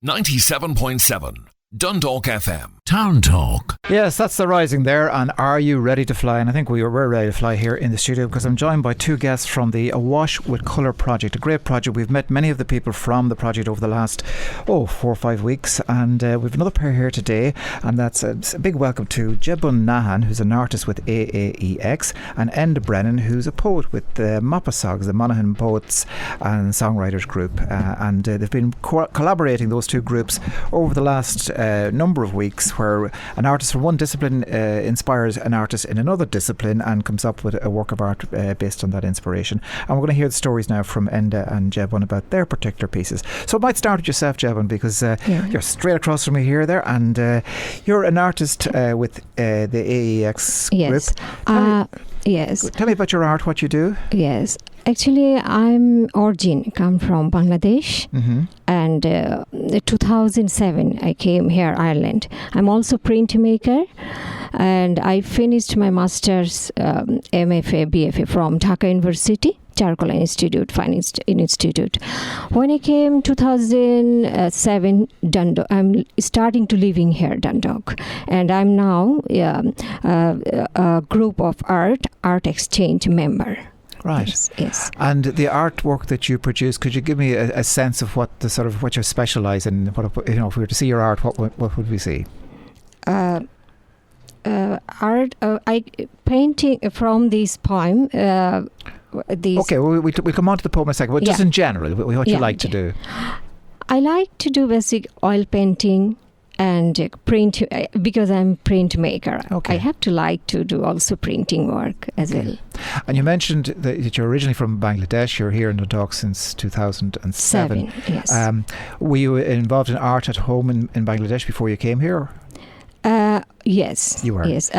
97.7 Dundalk FM. Town Talk. Yes, that's the Rising there. And are you ready to fly? And I think we're ready to fly here in the studio because I'm joined by two guests from the Awash with Colour project, a great project. We've met many of the people from the project over the last 4 or 5 weeks, and we've another pair here today, and that's a big welcome to Jebun Nahar, who's an artist with AAEX, and Enda Brennan, who's a poet with the MOPOSOGS, the Monaghan Poets and Songwriters group, and they've been collaborating, those two groups, over the last number of weeks, where an artist from one discipline inspires an artist in another discipline and comes up with a work of art based on that inspiration. And we're going to hear the stories now from Enda and Jebun about their particular pieces. So it might start with yourself, Jebun, because you're straight across from me here there, and you're an artist with the AAEX group. Yes. Tell me about your art, what you do. Yes. Actually, I'm come from Bangladesh, and 2007 I came here, Ireland. I'm also printmaker, and I finished my master's MFA, BFA from Dhaka University, Charcoal Institute, Finance Institute. When I came 2007, Dundalk, I'm starting to living here, Dundalk, and I'm now a group of art exchange member. Right. Yes. And the artwork that you produce, could you give me a sense of what the sort of what you specialise in? What, if we were to see your art, what would we see? Art. I painting from this poem. Okay, we'll come on to the poem in a second. But just in general, what you like to do? I like to do basic oil painting and print, because I'm printmaker. Okay. I have to like to do also printing work as well. And you mentioned that you're originally from Bangladesh. You're here in Dundalk since 2007. Yes. Were you involved in art at home in Bangladesh before you came here? Yes. You were? Yes,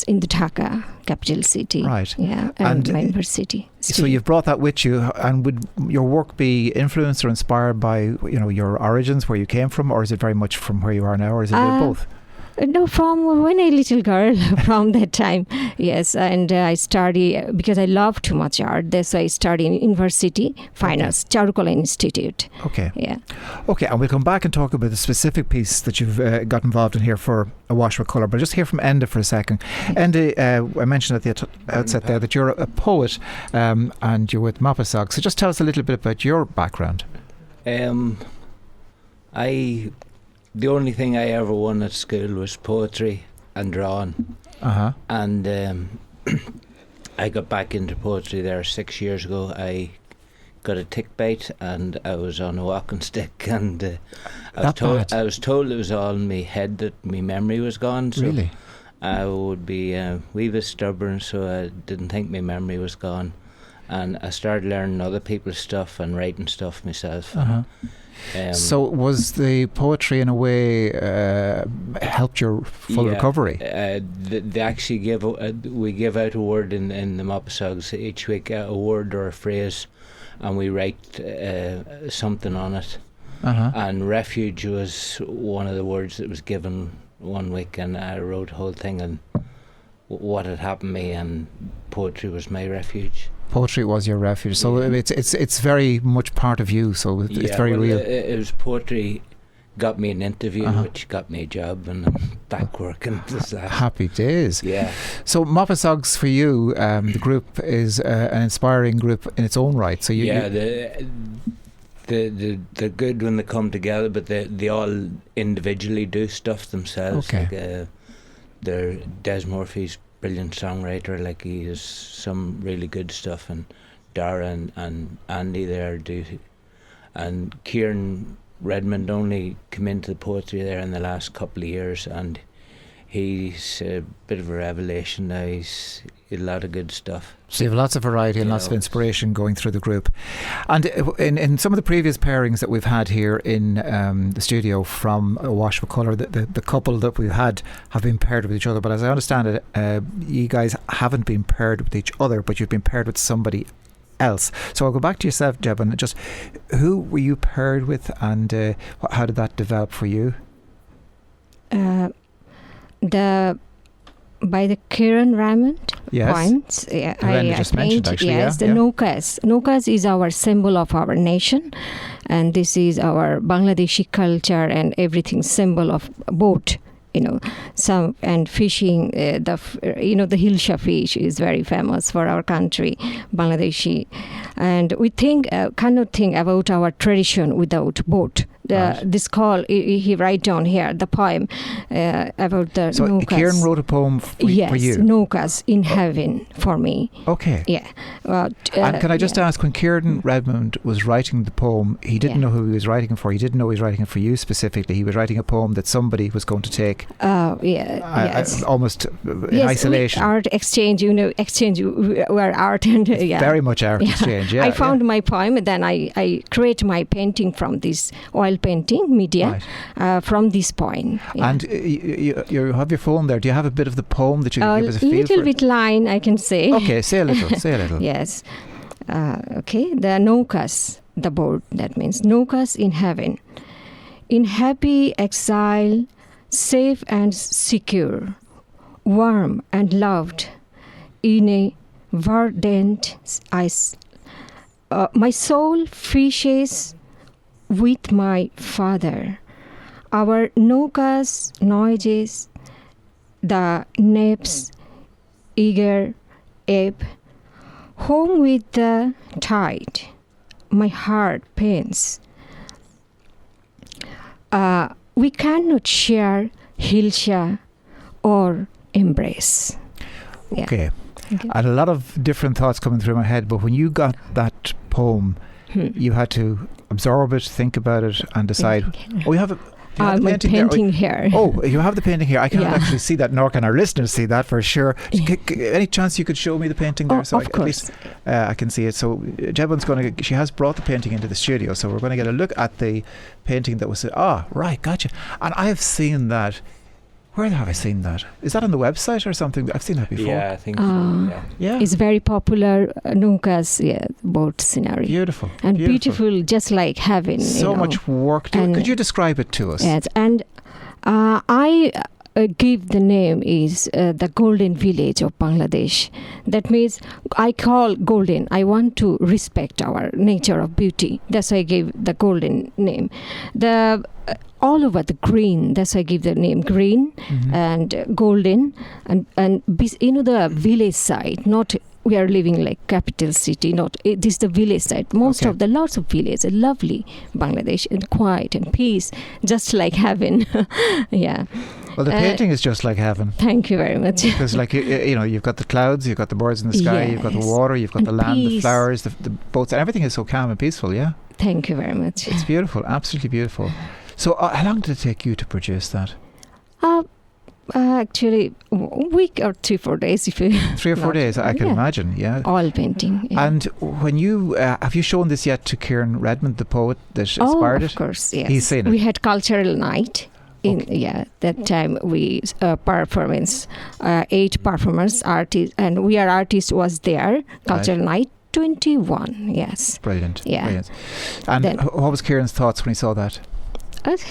in the Dhaka, capital city. Right. Yeah, and my university. So you've brought that with you, and would your work be influenced or inspired by your origins, where you came from, or is it very much from where you are now, or is it both? No, from when I little girl, from that time, yes. And I study, because I love too much art, that's why I study in university, finance, Charcoal Institute. Okay. Yeah. Okay, and we'll come back and talk about the specific piece that you've got involved in here for Awash with Colour, but just hear from Enda for a second. Enda, I mentioned at the outset there that you're a poet and you're with MOPOSOGS, so just tell us a little bit about your background. The only thing I ever won at school was poetry and drawing. And I got back into poetry there 6 years ago. I got a tick bite and I was on a walking stick, and I was told it was all in my head, that my memory was gone. So really? I would be a wee bit stubborn, so I didn't think my memory was gone. And I started learning other people's stuff and writing stuff myself. So was the poetry in a way helped your full recovery? They actually we give out a word in the MOPOSOGS each week, a word or a phrase, and we write something on it. And refuge was one of the words that was given one week, and I wrote the whole thing and what had happened to me, and poetry was my refuge. Poetry was your refuge, so it's very much part of you. So it's very real. It was poetry got me an interview, which got me a job, and I'm back working. Happy days. Yeah. So MOPOSOGS for you, the group is an inspiring group in its own right. So they're good when they come together, but they all individually do stuff themselves. Okay. Like, they're Des Murphy's brilliant songwriter, like he has some really good stuff, and Dara and Andy there do, and Kieran Redmond only come into the poetry there in the last couple of years, and he's a bit of a revelation now. He's a lot of good stuff. So you have lots of variety and lots of inspiration going through the group. And in some of the previous pairings that we've had here in the studio from Awash with Colour, the couple that we've had have been paired with each other. But as I understand it, you guys haven't been paired with each other, but you've been paired with somebody else. So I'll go back to yourself, Jebun. Just who were you paired with, and how did that develop for you? By the Kieran Raymond. Yes. poems. Yeah, Enda just mentioned, actually, yes, yeah, the yeah. Nokas. Nokas is our symbol of our nation, and this is our Bangladeshi culture and everything symbol of boat. Some and fishing. The hilsha fish is very famous for our country, Bangladeshi, and we cannot think about our tradition without boat. Right. This call he write down here the poem about the So Nokas. Kieran wrote a poem for you. Yes, Nokas in heaven for me. Okay. Yeah. And can I just ask, when Kieran Redmond was writing the poem, he didn't know who he was writing it for. He didn't know he was writing it for you specifically. He was writing a poem that somebody was going to take. Yes. Almost in isolation. Art exchange. Where art and Very much art exchange. Yeah. I found my poem, and then I create my painting from this oil painting media from this poem. Yeah. And you have your phone there. Do you have a bit of the poem that you can give us a feel for? A little bit line I can say. Okay, say a little. Say a little. Yes. Okay. The Nokas, the board. That means Nokas in heaven, in happy exile, safe and secure, warm and loved, in a verdant ice. My soul fishes with my Father. Our Nokas noises, the naps, eager ebb, home with the tide. My heart pains. We cannot share hilsha or embrace. Okay. And a lot of different thoughts coming through my head, but when you got that poem, you had to absorb it, think about it, and decide. Oh, you have a painting here. Oh, you have the painting here. I can't actually see that, nor can our listeners see that for sure. Any chance you could show me the painting there? So of course. At least I can see it. So Jebun's she has brought the painting into the studio, so we're going to get a look at the painting that was. Right, gotcha. And I have seen that. Where have I seen that? Is that on the website or something? I've seen that before. Yeah, I think so. Yeah. It's very popular. Nukas, boat scenery. Beautiful. And beautiful, just like heaven. So much work. Could you describe it to us? Yes, and I give the name is the Golden Village of Bangladesh. That means I call golden. I want to respect our nature of beauty. That's why I gave the golden name. The all over the green. That's why I give the name green and golden and the village side. Not we are living like capital city. Not this is the village side. Lots of villages, lovely Bangladesh, and quiet and peace, just like heaven. Yeah. Well, the painting is just like heaven. Thank you very much. Because, you've got the clouds, you've got the birds in the sky, you've got the water, you've got the land, the flowers, the boats, and everything is so calm and peaceful. Yeah. Thank you very much. It's beautiful, absolutely beautiful. So, how long did it take you to produce that? Actually, a week or 3-4 days. If you 3 or 4 days, I can imagine. Yeah. Oil painting. Yeah. And when you have you shown this yet to Kieran Redmond, the poet that inspired it? Of course, yes. He's seen it. We had cultural night. That time we performance 8 performers, artists, and we are artists was there. Cultural night 21. Yes. Brilliant. Yeah. Brilliant. And what was Kieran's thoughts when he saw that?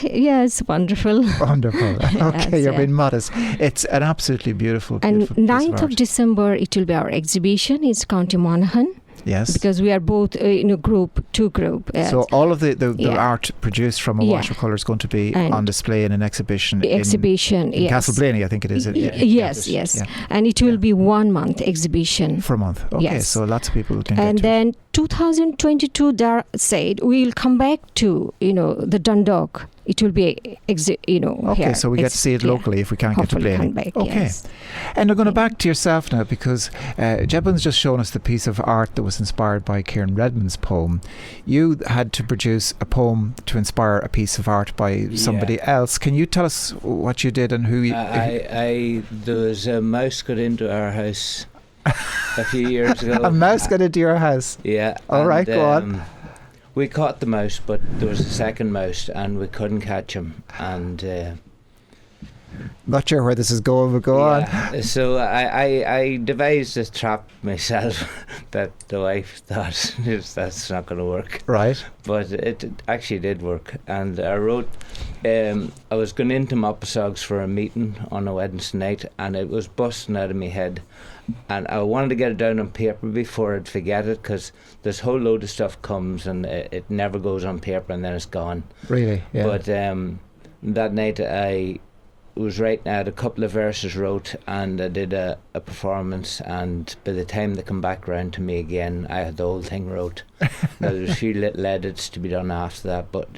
Yes, wonderful. Wonderful. Okay, yes, you're being modest. It's an absolutely beautiful and piece 9th of December, it will be our exhibition. It's County Monaghan. Yes. Because we are both in a two group. So all of the art produced from Awash with Colour is going to be on display in an exhibition in Castle Blaney, I think it is. Yes. Yeah. And it will be 1 month exhibition. For a month. Okay, so lots of people can and get to then 2022 said we will come back to the Dundalk. It will be okay, here. So we get to see it locally if we can't get to Blaney. Okay. Yes. And we're going back to yourself now, because Jebun's just shown us the piece of art that was inspired by Kieran Redmond's poem. You had to produce a poem to inspire a piece of art by somebody else. Can you tell us what you did and who you... There was a mouse got into our house a few years ago. A mouse got into your house? Yeah. All right, go on. We caught the mouse, but there was a second mouse and we couldn't catch him. And Not sure where this is going, but go on. So I devised this trap myself that the wife thought that's not going to work. Right. But it actually did work. And I wrote, I was going into MOPOSOGS for a meeting on a Wednesday night, and it was busting out of my head. And I wanted to get it down on paper before I'd forget it, because this whole load of stuff comes and it never goes on paper and then it's gone. Really? Yeah. But that night I was writing, I had a couple of verses wrote, and I did a performance, and by the time they come back round to me again, I had the whole thing wrote. Now there's a few little edits to be done after that, but...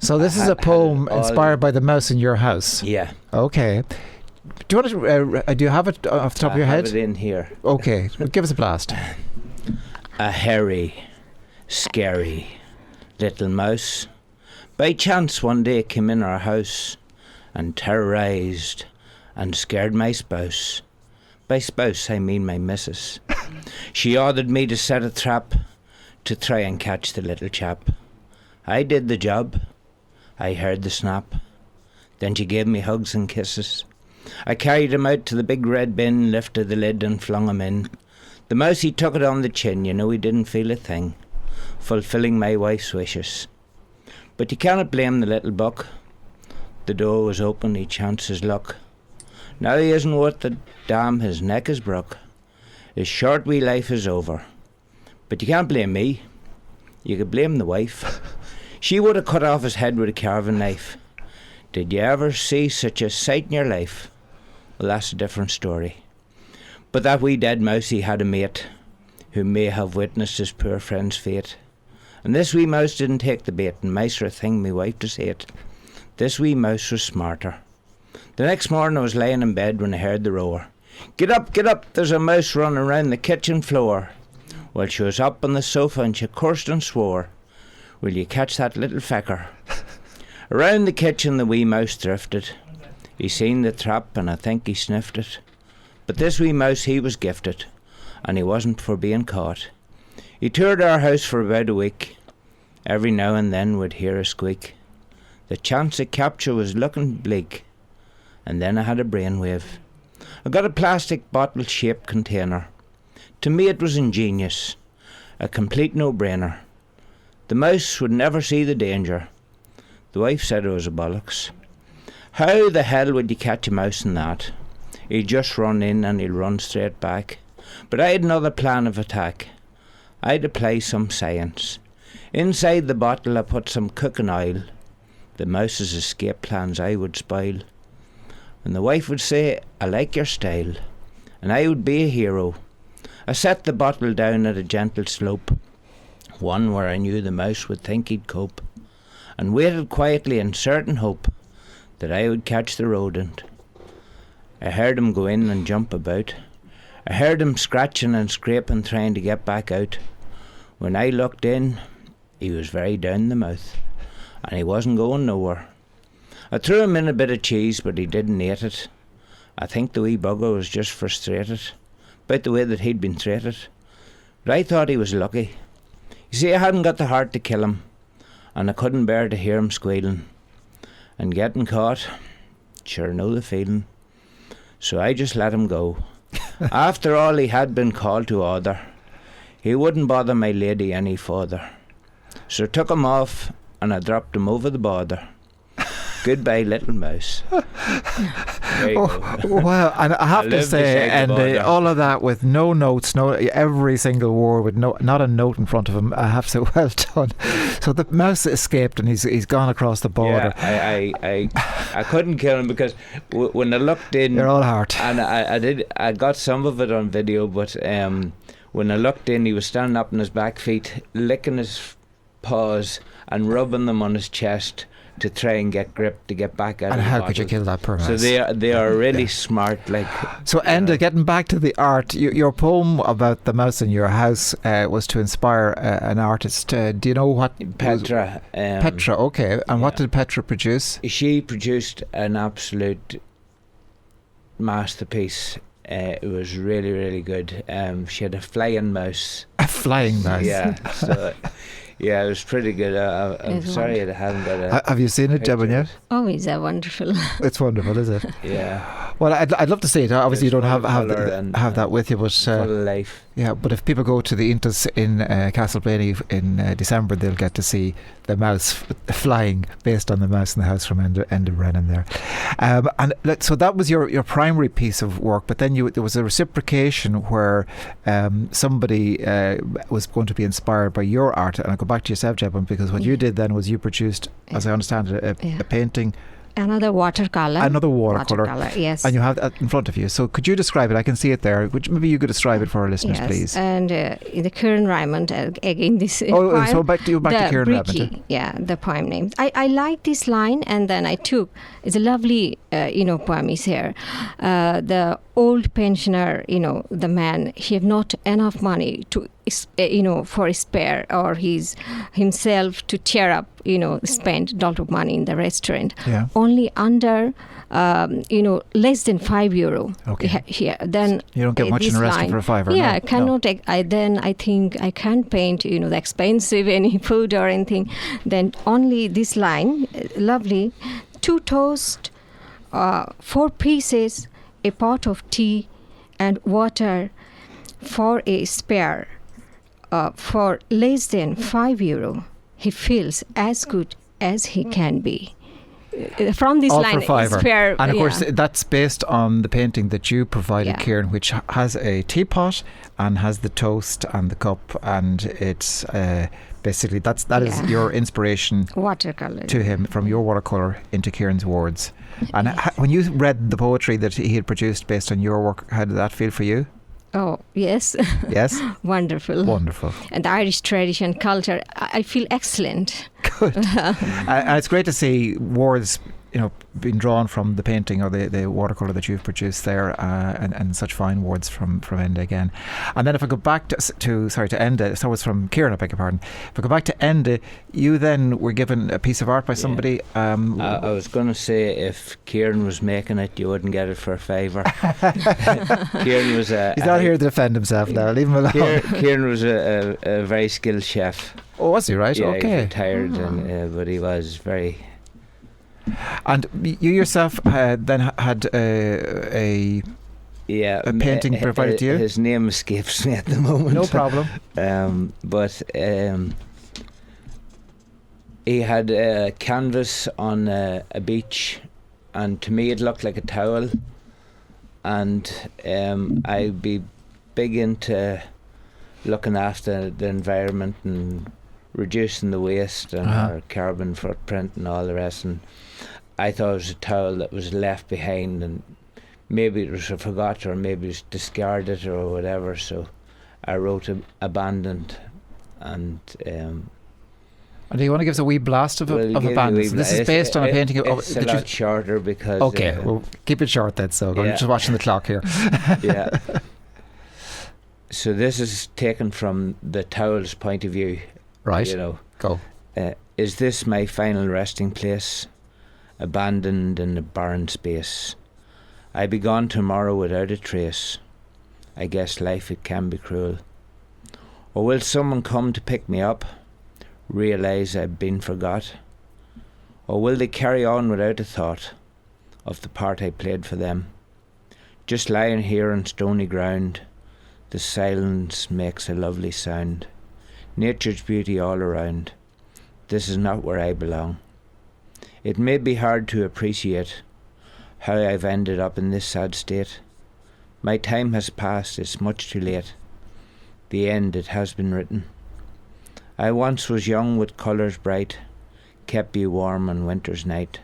So this is a poem inspired by the mouse in your house? Yeah. Okay. Do you want to, do you have it off the top of your head? I have it in here. Okay, give us a blast. A hairy, scary little mouse by chance one day came in our house and terrorised and scared my spouse. By spouse I mean my missus. She ordered me to set a trap to try and catch the little chap. I did the job. I heard the snap. Then she gave me hugs and kisses. I carried him out to the big red bin, lifted the lid and flung him in. The mouse, he took it on the chin, you know he didn't feel a thing, fulfilling my wife's wishes. But you cannot blame the little buck. The door was open, he chanced his luck. Now he isn't worth the damn, his neck is broke. His short wee life is over. But you can't blame me. You could blame the wife. She would have cut off his head with a carving knife. Did you ever see such a sight in your life? Well, that's a different story. But that wee dead mouse, he had a mate who may have witnessed his poor friend's fate. And this wee mouse didn't take the bait, and mice are a thing me wife does hate. This wee mouse was smarter. The next morning I was laying in bed when I heard the roar. Get up, there's a mouse running around the kitchen floor. Well, she was up on the sofa and she cursed and swore. Will you catch that little fecker? Around the kitchen the wee mouse drifted. He seen the trap and I think he sniffed it. But this wee mouse, he was gifted, and he wasn't for being caught. He toured our house for about a week. Every now and then would hear a squeak. The chance of capture was looking bleak. And then I had a brainwave. I got a plastic bottle-shaped container. To me it was ingenious, a complete no-brainer. The mouse would never see the danger. The wife said it was a bollocks. How the hell would you catch a mouse in that? He'd just run in and he'll run straight back. But I had another plan of attack. I'd apply some science. Inside the bottle I put some cooking oil. The mouse's escape plans I would spoil. And the wife would say, I like your style. And I would be a hero. I set the bottle down at a gentle slope, one where I knew the mouse would think he'd cope, and waited quietly in certain hope that I would catch the rodent. I heard him go in and jump about. I heard him scratching and scraping, trying to get back out. When I looked in, he was very down the mouth, and he wasn't going nowhere. I threw him in a bit of cheese, but he didn't eat it. I think the wee bugger was just frustrated about the way that he'd been treated. But I thought he was lucky. You see, I hadn't got the heart to kill him, and I couldn't bear to hear him squealing. And getting caught, sure know the feeling. So I just let him go. After all, he had been called to order. He wouldn't bother my lady any further. So I took him off and I dropped him over the border. Goodbye, little mouse. Wow, and I have to say, and all of that with no notes, every single word with not a note in front of him. I have to say, well done. So the mouse escaped and he's gone across the border. Yeah, I couldn't kill him because when I looked in, you're all heart. And I got some of it on video, but when I looked in, he was standing up on his back feet, licking his paws and rubbing them on his chest to try and get grip to get back out. And of the how bottle. could you kill that poor mouse? So they are really smart. Like. So Enda, getting back to the art, your poem about the mouse in your house was to inspire an artist. Do you know what? Petra. Petra, okay. And what did Petra produce? She produced an absolute masterpiece. It was really, really good. She had a flying mouse. A flying mouse? Yeah. So Yeah, it was pretty good. I'm It's sorry I haven't got a. Have you seen it, Jebun, yet? Oh, is that wonderful? It's wonderful, is it? Yeah. Well, I'd love to see it. Obviously, you don't have that with you, but Full of life. yeah. But if people go to the Intas in Castleblaney in December, they'll get to see the mouse flying based on the mouse in the house from Enda Brennan there. So that was your primary piece of work. But then there was a reciprocation where somebody was going to be inspired by your art. And I'll go back to yourself, Jebun, because what you did then was you produced, as I understand it, a painting. Another watercolor. Another watercolor. Yes. And you have that in front of you. So could you describe it? I can see it there. Maybe you could describe it for our listeners, yes. please. And the Kieran Raymond, again, this poem, so back to Kieran Bricky, Raymond. Yeah, the poem name. I like this line, and then I took, it's a lovely, poem is here. The old pensioner, the man, he have not enough money to, for a spare, or himself to cheer up, spend a lot of money in the restaurant. Yeah. Only under, less than €5. Okay. Here, then you don't get much in a restaurant for a fiver. Yeah, no, I cannot. No. I think I can't paint, the expensive any food or anything. Then only this line, lovely, 2 toast, 4 pieces, a pot of tea, and water for a spare. For less than €5, he feels as good as he can be. From this all line, for fiver. Fair, and of course that's based on the painting that you provided, Yeah. Kieran, which has a teapot and has the toast and the cup, and it's basically that is your inspiration watercolor to him, from your watercolor into Kieran's words. And when you read the poetry that he had produced based on your work, how did that feel for you? Oh, yes. Yes. Wonderful. And the Irish tradition, culture, I feel excellent. Good. And it's great to see words, being drawn from the painting or the watercolour that you've produced there, and such fine words from Enda again. And then if I go back to Enda, so it was from Kieran, I beg your pardon. If I go back to Enda, you then were given a piece of art by somebody. I was going to say, if Kieran was making it, you wouldn't get it for a fiver. Kieran was he's not here to defend himself now, leave him alone. Kieran was a very skilled chef. Oh, was he, right? Yeah, okay. He retired, but he was very... And you yourself then had a painting provided to you? His name escapes me at the moment. No problem. But he had a canvas on a beach, and to me it looked like a towel. And I'd be big into looking after the environment and reducing the waste and our carbon footprint and all the rest. And I thought it was a towel that was left behind, and maybe it was forgot, or maybe it was discarded or whatever. So I wrote abandoned. And do you want to give us a wee blast of abandoned? So this is based on a painting of... It's a lot shorter because... Okay, we'll keep it short then, so I'm just watching the clock here. Yeah. So this is taken from the towel's point of view. Right. Go. Is this my final resting place, abandoned in the barren space? I be gone tomorrow without a trace. I guess life, it can be cruel. Or will someone come to pick me up, realise I've been forgot? Or will they carry on without a thought of the part I played for them? Just lying here on stony ground, the silence makes a lovely sound. Nature's beauty all around. This is not where I belong. It may be hard to appreciate how I've ended up in this sad state. My time has passed, it's much too late. The end, it has been written. I once was young with colours bright, kept you warm on winter's night,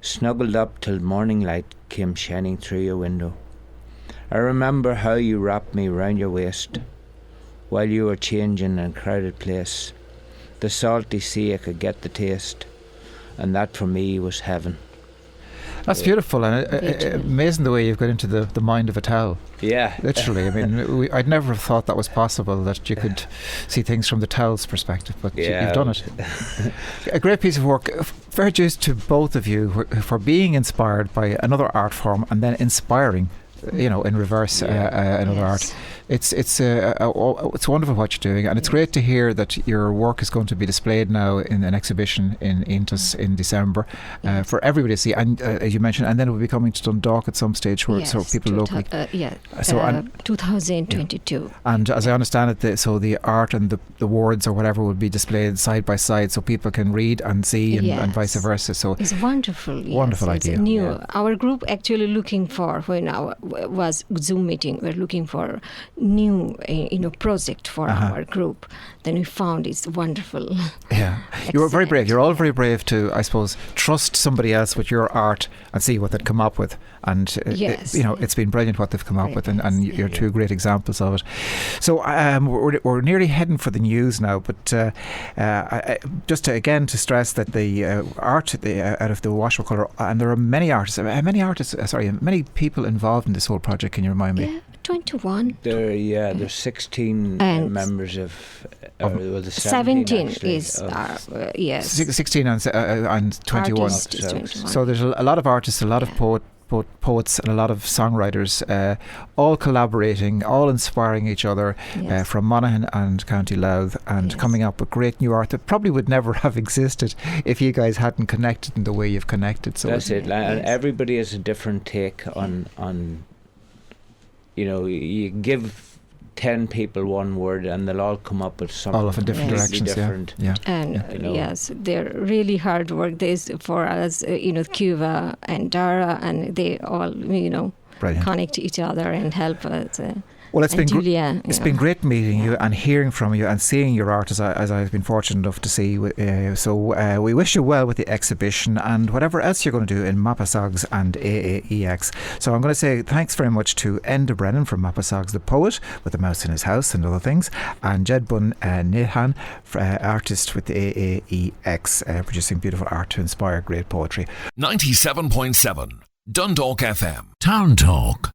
snuggled up till morning light came shining through your window. I remember how you wrapped me round your waist, while you were changing in a crowded place. The salty sea, I could get the taste, and that for me was heaven. That's beautiful, and amazing the way you've got into the mind of a towel. Yeah. Literally, I mean, I'd never have thought that was possible, that you could see things from the towel's perspective, but you've done it. A great piece of work. Fair dues to both of you for being inspired by another art form and then inspiring, in reverse, another art. It's wonderful what you're doing, and it's great to hear that your work is going to be displayed now in an exhibition in Intus in December for everybody to see. And as you mentioned, and then it will be coming to Dundalk at some stage, where so people locally. 2022. And as I understand it, so the art and the words or whatever will be displayed side by side, so people can read and see, and vice versa. So it's wonderful. Wonderful idea. It's new. Yeah. Our group actually looking for, when our was Zoom meeting, we're looking for new project for our group. Then we found it's wonderful. Yeah, you were very brave. You're all very brave to, I suppose, trust somebody else with your art and see what they'd come up with. And it's been brilliant what they've come up with, and you're two great examples of it. So we're nearly heading for the news now, but just to stress that the art out of the Awash with Colour, and there are many people involved in this whole project. Can you remind me? 21. There's 16 members of. The 17 is 16 and 21. So there's a lot of artists, a lot of poets and a lot of songwriters, all collaborating, all inspiring each other from Monaghan and County Louth, and coming up with great new art that probably would never have existed if you guys hadn't connected in the way you've connected. So that's it. And everybody has a different take on you give 10 people one word and they'll all come up with something all of in different directions. Different. And they're really hard work. There's for us, Cuba and Dara, and they all connect to each other and help us. Well, it's been great meeting you and hearing from you and seeing your art, as I've been fortunate enough to see. So we wish you well with the exhibition and whatever else you're going to do in MOPOSOGS and AAEX. So I'm going to say thanks very much to Enda Brennan from MOPOSOGS, the poet with the mouse in his house and other things, and Jebun Nahar, artist with the AAEX, producing beautiful art to inspire great poetry. 97.7 Dundalk FM. Town Talk.